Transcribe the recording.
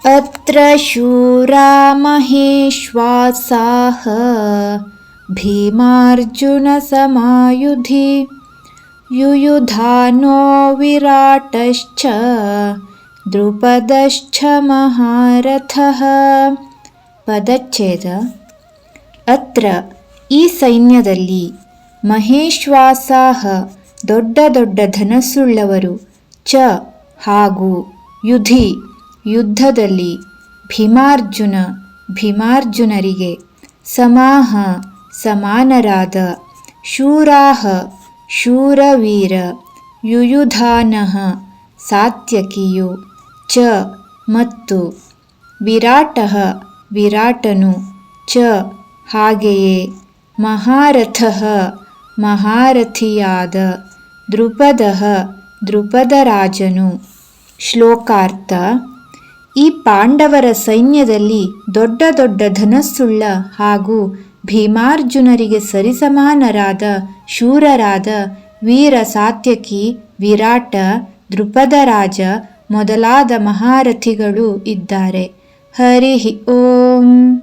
ಅತ್ರ ಶೂರಾ ಮಹೇಶ್ವಾಸಾಃ ಭೀಮಾರ್ಜುನ ಸಮಾಯುಧಿ ಯುಯುಧಾನೋ ವಿರಾಟಶ್ಚ ದ್ರುಪದಶ್ಚ ಮಹಾರಥಃ. ಪದಚ್ಛೇದ. ಅತ್ರ ಈ ಸೈನ್ಯದಲ್ಲಿ ಮಹೇಶ್ವಾಸಾಃ ದೊಡ್ಡ ದೊಡ್ಡ ಧನಸ್ಸುಳ್ಳವರು, ಚ ಹಾಗೂ ಯುಧಿ ಯುದ್ಧದಲ್ಲಿ, ಭೀಮಾರ್ಜುನ ಭೀಮಾರ್ಜುನರಿಗೆ, ಸಮಾಹ ಸಮಾನರಾದ, ಶೂರಾಃ ಶೂರವೀರ, ಯುಯುಧಾನಃ ಸಾತ್ಯಕಿಯು, ಚ ಮತ್ತು, ವಿರಾಟಃ ವಿರಾಟನು, ಚ ಹಾಗೆಯೇ, ಮಹಾರಥಃ ಮಹಾರಥಿಯಾದ, ದ್ರುಪದಃ ದ್ರುಪದರಾಜನು. ಶ್ಲೋಕಾರ್ಥ. ಈ ಪಾಂಡವರ ಸೈನ್ಯದಲ್ಲಿ ದೊಡ್ಡ ದೊಡ್ಡ ಧನಸ್ಸುಳ್ಳ ಹಾಗೂ ಭೀಮಾರ್ಜುನರಿಗೆ ಸರಿಸಮಾನರಾದ ಶೂರರಾದ ವೀರ ಸಾತ್ಯಕಿ, ವಿರಾಟ, ದ್ರುಪದರಾಜ ಮೊದಲಾದ ಮಹಾರಥಿಗಳು ಇದ್ದಾರೆ. ಹರಿ ಓಂ.